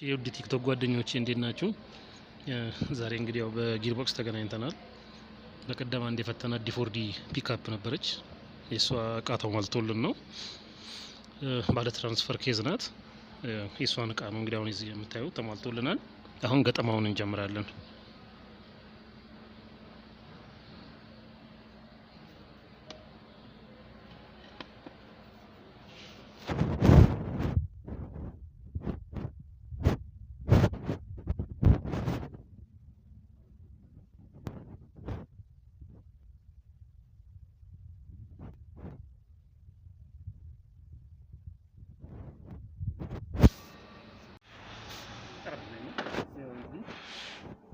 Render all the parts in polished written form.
የውድ ቲክቶክ ጓደኞቼ እንዴት ናችሁ? ዛሬ እንግዲህ ያው በጊርቦክስ ተገናኝተናል። በቀደም አንድ የፈተናት ዲፎርዲ ፒክአፕ ነበረች። የሷ እቃ ተሟልቶልን ነው። ባለ ትራንስፈር ኬዝ ናት። የሷን እቃ ነው እንግዲህ አሁን እዚህ የምታዩት ተሟልቶልናል። አሁን ገጠማውን እንጀምራለን።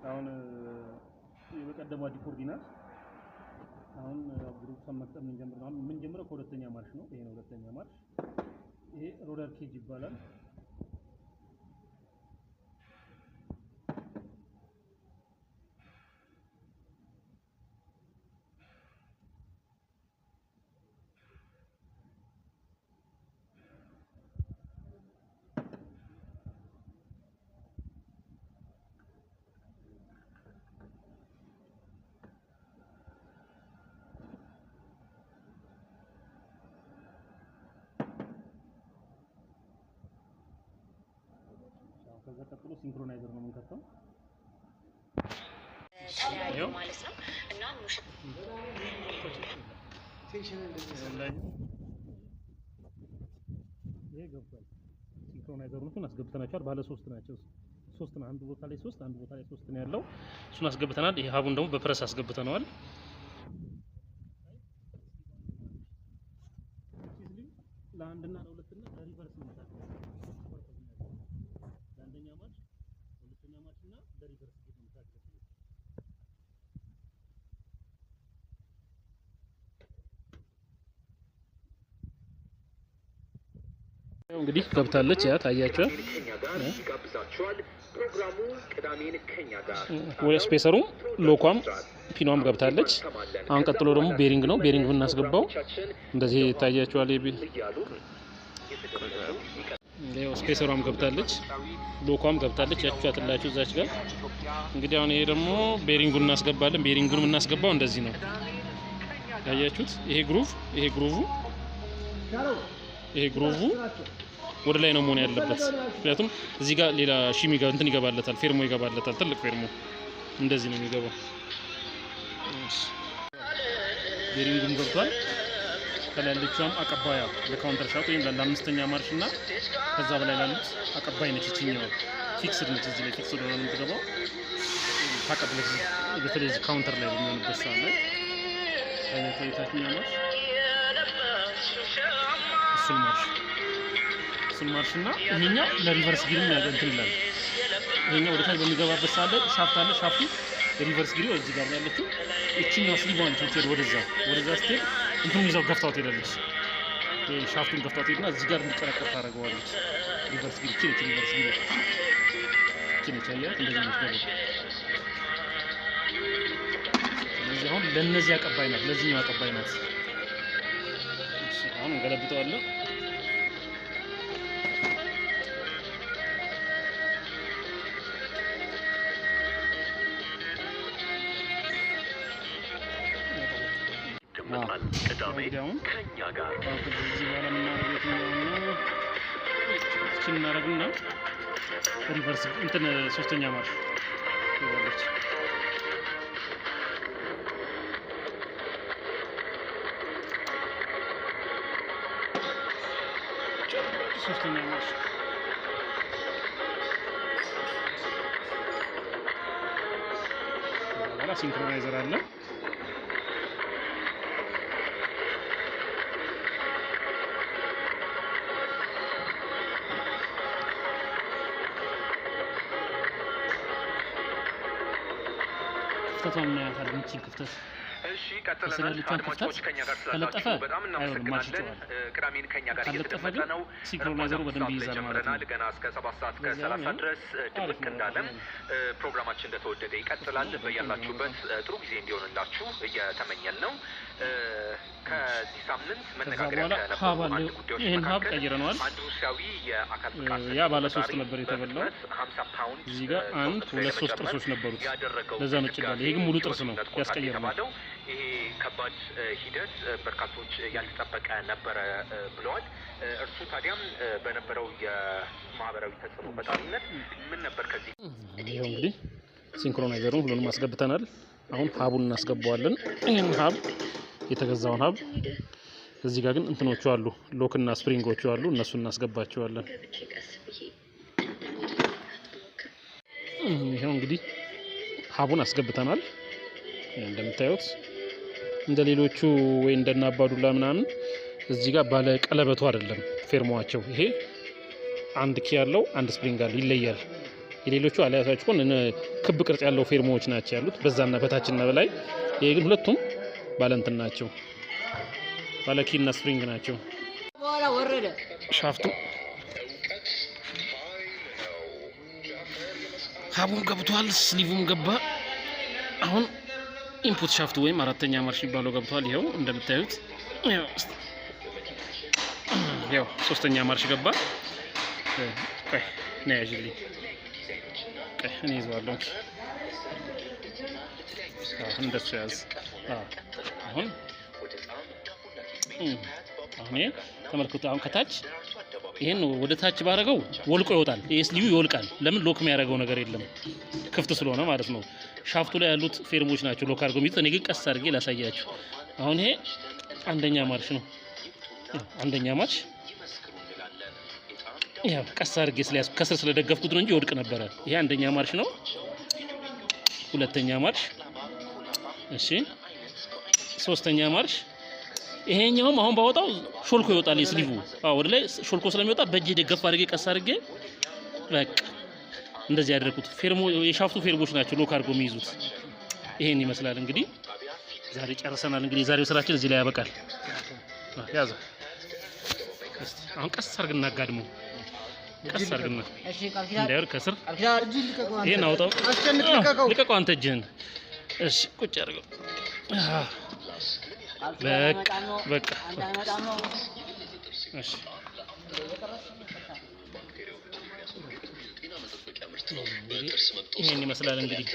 አሁን የበቀደሟ ዲፎርዲ ናት። አሁን ግሩፕ ሰመክተን የምንጀምረው ከሁለተኛ ማርሽ ነው። ይሄ ነው ሁለተኛ ማርሽ። ይሄ ሮለር ኬጅ ይባላል። ከዛ ቀጥሎ ሲንክሮናይዘር ነው የምንከተው ማለት ነው። እና ይሄ ገብቷል። ሲንክሮናይዘሩን አስገብተናቸዋል። ባለ 3 ናቸው። 3 ነው። አንዱ ቦታ ላይ 3 አንዱ ቦታ ላይ 3 ነው ያለው። እሱን አስገብተናል። ይሄ ሀቡን ደግሞ በፕረስ አስገብተናል። ለአንድና ለሁለትና ለሪቨርስ ይመጣል። ለአንደኛ ማርሽ፣ ለሁለተኛ ማርሽ እና ለሪቨርስ ይመጣል። ያው እንግዲህ ገብታለች። ያ ታያችኋል። ፕሮግራሙ ቅዳሜን ከኛ ጋር ወደ ስፔሰሩ ሎኳም ፒኗም ገብታለች። አሁን ቀጥሎ ደግሞ ቤሪንግ ነው። ቤሪንግ ብናስገባው እንደዚህ ታያችኋል። ያው ስፔሰሯም ገብታለች፣ ሎኳም ገብታለች። ያቻትላችሁ እዛች ጋር እንግዲህ አሁን ይሄ ደግሞ ቤሪንጉን እናስገባለን። ቤሪንጉን የምናስገባው እንደዚህ ነው። ታያችሁት? ይሄ ግሩቭ ወደ ላይ ነው መሆን ያለበት። ምክንያቱም እዚህ ጋር ሌላ ሺሚ ጋር እንትን ይገባለታል፣ ፌርሞ ይገባለታል። ትልቅ ፌርሞ እንደዚህ ነው የሚገባው። ቤሪንጉም ገብቷል። ከላለችውም አቀባያ ለካውንተር ሻት ወይም ለአምስተኛ ማርሽ እና ከዛ በላይ ላሉት አቀባይ ነች። ይችኛው ፊክስድ ነች። እዚህ ላይ ፊክስድ ሆና ነው የምትገባው። ታቀብለች በተለይ እዚህ ካውንተር ላይ በሚሆንበት ሰዓት ላይ ታይታችኛው ማርሽ እሱን ማርሽ እና ይሄኛው ለሪቨርስ ጊሪም እንትን ይላል። ይሄኛው ወደ ታች በሚገባበት ሰዓት ላይ ሻፍት አለ። ሻፍቱ የሪቨርስ ጊሪው እዚህ ጋር ያለችው እቺኛው ስሊቫን ትሄድ ወደዛ ስትሄድ እንትኑ ይዘው ገፍታው ትሄዳለች። ሻፍቱን ገፍታው ትሄድና እዚህ ጋር እንዲቀረቀር ታደርገዋለች። ሪቨርስ ጊሪ ሪቨርስ ጊሪ አያት እንደዚህ ነው። ስለዚህ አሁን ለነዚህ አቀባይ ናት፣ ለዚህኛው አቀባይ ናት። እሺ አሁን እንገለብጠዋለን። ቅዳሜ ከኛ ጋር እዚህ በኋላ የምናደርገው እቺን እናደርግና ሪቨርስ እንትን ሶስተኛ ማርሽ ይወጣለች። ሶስተኛ ማርሽ በኋላ ሲንክሮናይዘር አለ። ክፍተቷን እናያታለን። እቺን ክፍተት እሺ ቀጥለናል። አድማጮች ከኛ ጋር ስላላችሁ በጣም እናመሰግናለን። ቅዳሜን ከኛ ጋር እየተደመጠ ነው። ሲንክሮናይዘሩ በደንብ ይይዛል ማለት ነው። ገና እስከ 7 ሰዓት ከ30 ድረስ ድምቅ እንዳለም ፕሮግራማችን እንደተወደደ ይቀጥላል። በያላችሁበት ጥሩ ጊዜ እንዲሆንላችሁ እየተመኘን ነው። ከዚህ ሳምንት መነጋገሪያ ከነበሩ አንድ ጉዳዮች መካከል አንድ ሩሲያዊ የአካል ብቃት ያ ባለ 3 ነበር የተበላው። 50 ፓውንድ እዚህ ጋር 1 2 3 ጥርሶች ነበሩት። ለዛ ነው ጭላል። ይሄ ግን ሙሉ ጥርስ ነው ያስቀየረው። ይሄ ከባድ ሂደት በርካቶች ያልተጠበቀ ነበረ ብለዋል። እርሱ ታዲያም በነበረው የማህበራዊ ተጽዕኖ ፈጣሪነት ምን ነበር? ከዚህ ይሄው እንግዲህ ሲንክሮናይዘሩን ሁሉንም አስገብተናል። አሁን ሀቡን እናስገባዋለን። ይሄን ሀብ የተገዛውን ሀብ እዚህ ጋር ግን እንትኖቹ አሉ፣ ሎክና ስፕሪንጎቹ አሉ። እነሱን እናስገባቸዋለን። ይሄው እንግዲህ ሀቡን አስገብተናል። እንደምታዩት እንደ ሌሎቹ ወይ እንደና አባዱላ ምናምን እዚህ ጋር ባለ ቀለበቱ አይደለም ፌርሞዋቸው። ይሄ አንድ ኪ ያለው አንድ ስፕሪንግ አለ፣ ይለያል። የሌሎቹ አለያታችሁ ክብ ቅርጽ ያለው ፌርሞዎች ናቸው ያሉት በዛና በታችና በላይ። ይሄ ግን ሁለቱም ባለ እንትን ናቸው፣ ባለ ኪና ስፕሪንግ ናቸው። በኋላ ወረደ ሻፍቱ ሀቡም ገብቷል፣ ስሊቭም ገባ። አሁን ኢንፑት ሻፍቱ ወይም አራተኛ ማርሽ የሚባለው ገብቷል። ይሄው እንደምታዩት ያው ሶስተኛ ማርሽ ገባ። ቆይ ነው ያጅልኝ። ቆይ እኔ ይዘዋለሁ። እንደሱ ያዝ። አሁን ተመልክቱ። አሁን ከታች ይሄን ወደ ታች ባረገው ወልቆ ይወጣል። ይሄ ስሊው ይወልቃል። ለምን? ሎክ የሚያደርገው ነገር የለም ክፍት ስለሆነ ማለት ነው። ሻፍቱ ላይ ያሉት ፌርሞች ናቸው ሎክ አድርገው የሚይዙት። እኔ ግን ቀስ አድርጌ ላሳያችሁ። አሁን ይሄ አንደኛ ማርሽ ነው። አንደኛ ማርሽ ያው ቀስ አድርጌ ስለያዝኩ ከስር ስለደገፍኩት ነው እንጂ ይወድቅ ነበረ። ይሄ አንደኛ ማርሽ ነው። ሁለተኛ ማርሽ፣ እሺ፣ ሶስተኛ ማርሽ። ይሄኛውም አሁን ባወጣው ሾልኮ ይወጣል። የስሊቭ ወደ ላይ ሾልኮ ስለሚወጣ በእጄ ደገፍ አድርጌ ቀስ አድርጌ በቃ እንደዚህ ያደረኩት። ፌርሞ የሻፍቱ ፌርሞች ናቸው ሎክ አድርገው የሚይዙት። ይሄን ይመስላል እንግዲህ ዛሬ ጨርሰናል። እንግዲህ የዛሬው ስራችን እዚህ ላይ ያበቃል። ያዘ። አሁን ቀስ አድርግና አጋድመው፣ ቀስ አድርግና እንዳይወርድ ከስር። ይሄን አውጣው፣ ልቀቀው አንተ እጅህን። እሺ ቁጭ አድርገው። በቃ እሺ። ይሄን ይመስላል እንግዲህ።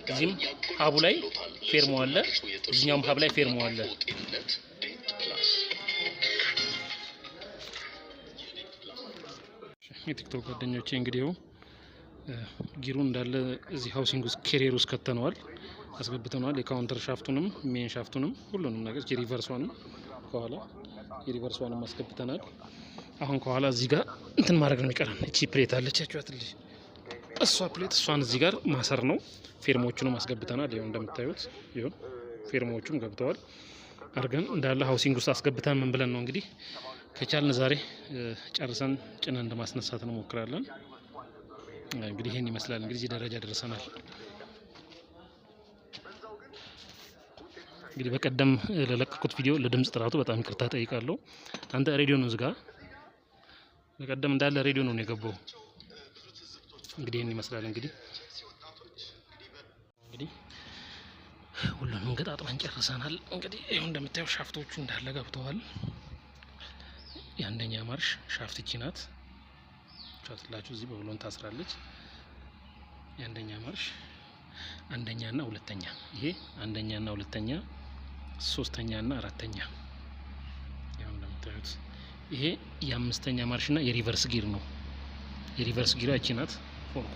እዚህም ሀቡ ላይ ፌርሞ አለ፣ እዚህኛውም ሀብ ላይ ፌርሞ አለ። የቲክቶክ ጓደኞቼ እንግዲህ ጊሩ እንዳለ እዚህ ሃውሲንግ ውስጥ ኬሪየር ውስጥ ከተነዋል፣ አስገብተነዋል። የካውንተር ሻፍቱንም ሜን ሻፍቱንም ሁሉንም ነገር የሪቨርሷንም ከኋላ የሪቨርሷንም አስገብተናል። አሁን ከኋላ እዚህ ጋር እንትን ማድረግ ነው የሚቀረን። እቺ ፕሌት አለቻችሁ አትልኝ፣ እሷ ፕሌት እሷን እዚህ ጋር ማሰር ነው። ፌርሞቹንም አስገብተናል። ይኸው እንደምታዩት ይሁን ፌርሞቹም ገብተዋል። አድርገን እንዳለ ሃውሲንግ ውስጥ አስገብተን ምን ብለን ነው እንግዲህ ከቻልን ዛሬ ጨርሰን ጭነን እንደማስነሳት እንሞክራለን። እንግዲህ ይሄን ይመስላል። እንግዲህ እዚህ ደረጃ ደርሰናል። እንግዲህ በቀደም ለለቀቁት ቪዲዮ ለድምጽ ጥራቱ በጣም ይቅርታ ጠይቃለሁ። አንተ ሬዲዮን ዝጋ። በቀደም እንዳለ ሬዲዮ ነው የገባው። እንግዲህ ይሄን ይመስላል። እንግዲህ ሁሉንም ገጣጥመን ጨርሰናል። እንግዲህ ይሄው እንደምታየው ሻፍቶቹ እንዳለ ገብተዋል። የአንደኛ ማርሽ ሻፍት እቺ ናት። ቻትላችሁ እዚህ በብሎን ታስራለች። የአንደኛ ማርሽ አንደኛና ሁለተኛ፣ ይሄ አንደኛና ሁለተኛ፣ ሶስተኛና አራተኛ። ያው እንደምታዩት ይሄ የአምስተኛ ማርሽና የሪቨርስ ጊር ነው። የሪቨርስ ጊሯ እቺ ናት። ፎርኳ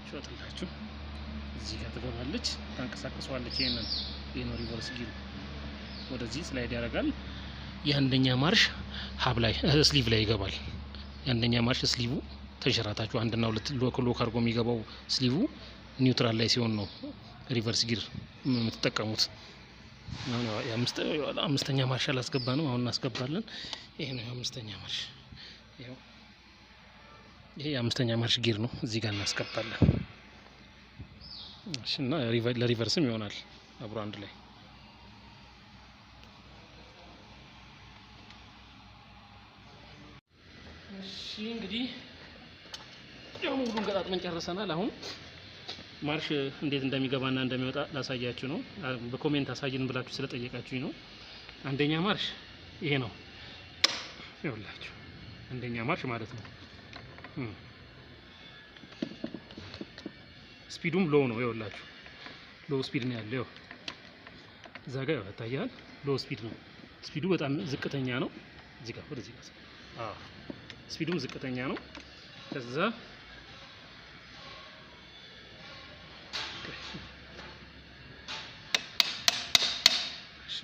ቻትላችሁ እዚህ ጋር ትገባለች፣ ታንቀሳቀሷለች። ይሄ ነው ሪቨርስ ጊሩ። ወደዚህ ስላይድ ያደርጋል። የአንደኛ ማርሽ ሀብ ላይ ስሊቭ ላይ ይገባል። የአንደኛ ማርሽ ስሊቭ ተንሸራታችሁ አንድና ሁለት ሎክ አድርጎ የሚገባው ስሊቭ ኒውትራል ላይ ሲሆን ነው ሪቨርስ ጊር የምትጠቀሙት። አምስተኛ ማርሽ አላስገባንም፣ አሁን እናስገባለን። ይሄ ነው የአምስተኛ ማርሽ። ይሄ የአምስተኛ ማርሽ ጊር ነው። እዚህ ጋር እናስገባለን። እሺ እና ለሪቨርስም ይሆናል አብሮ አንድ ላይ። እሺ እንግዲህ ያው ሙሉን ገጣጥመን ጨርሰናል። አሁን ማርሽ እንዴት እንደሚገባና እንደሚወጣ ላሳያችሁ ነው። በኮሜንት አሳይን ብላችሁ ስለጠየቃችሁኝ ነው። አንደኛ ማርሽ ይሄ ነው ይኸውላችሁ፣ አንደኛ ማርሽ ማለት ነው። ስፒዱም ሎ ነው ይኸውላችሁ፣ ሎ ስፒድ ነው ያለው። እዛ ጋር ይታያል፣ ሎ ስፒድ ነው። ስፒዱ በጣም ዝቅተኛ ነው። እዚህ ጋር ወደዚህ ጋር ስፒዱም ዝቅተኛ ነው። ከዛ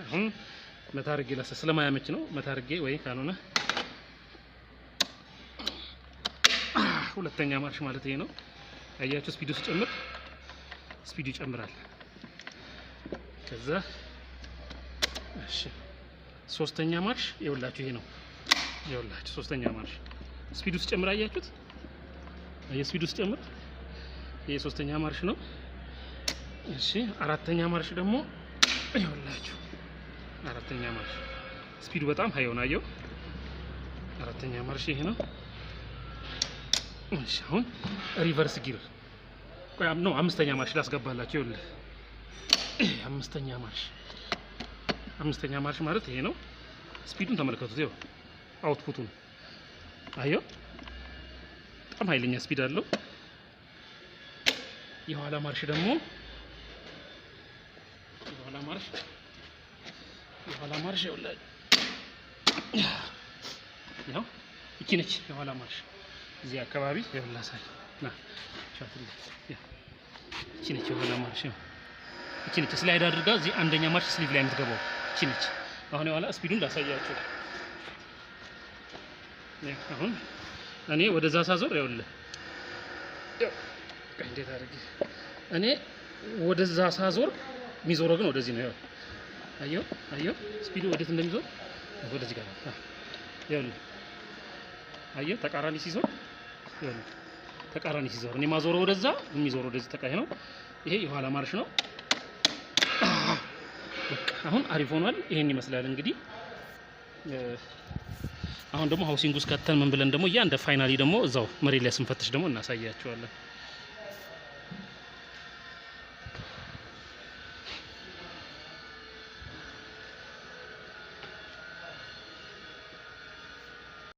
አሁን መታርጌ ስለማያመች ነው መታርጌ ወይ ካልሆነ ሁለተኛ ማርሽ ማለት ይሄ ነው። አያችሁ ስፒዱ ሲጨምር ስፒዱ ይጨምራል። ከዛ እሺ ሶስተኛ ማርሽ ይኸውላችሁ ይሄ ነው። ይኸውላችሁ ሶስተኛ ማርሽ ስፒዱ ሲጨምር አያችሁት? ስፒዱ ሲጨምር ይሄ ሶስተኛ ማርሽ ነው። እሺ አራተኛ ማርሽ ደግሞ ይኸውላችሁ አራተኛ ማርሽ ስፒዱ በጣም ሃይ ሆነ። አየው አራተኛ ማርሽ ይሄ ነው። እሺ አሁን ሪቨርስ ጊር ቆይ ነው አምስተኛ ማርሽ ላስገባላችሁ። ይኸውልህ አምስተኛ ማርሽ ማለት ይሄ ነው። ስፒዱን ተመልከቱት። ይኸው አውትፑቱን አየው በጣም ኃይለኛ ስፒድ አለው። የኋላ ማርሽ ደግሞ የኋላ ማርሽ ይኸውልህ ያው እቺ ነች የኋላ ማርሽ። እዚህ አካባቢ ይኸውልህ አሳይና ቻትልኝ እቺ ነች የኋላ ማርሽ ነው። እቺ ነች ስላይድ አድርጋ እዚህ አንደኛ ማርሽ ስሊቭ ላይ የምትገባው እቺ ነች። አሁን የኋላ ስፒዱን ላሳያችሁ። አሁን እኔ ወደዛ ሳዞር ይኸውልህ እንዴት አድርጌ እኔ ወደዛ ሳዞር የሚዞረው ግን ወደዚህ ነው። አየው ስፒዱ ወዴት እንደሚዞር ወደዚህ ጋር ይኸውልህ አየው ተቃራኒ ሲዞር ይኸውልህ ተቃራኒ ሲዞር እኔ ማዞረው ወደዛ የሚዞረው ወደዚህ ተቃራኒ ነው። ይሄ የኋላ ማርሽ ነው። በቃ አሁን አሪፍ ሆኗል። ይሄን ይመስላል እንግዲህ። አሁን ደግሞ ሃውሲንግ ውስጥ ከተን ምን ብለን ደግሞ እንደ ፋይናሊ ደግሞ እዛው መሬት ላይ ስንፈትሽ ደግሞ እናሳያቸዋለን።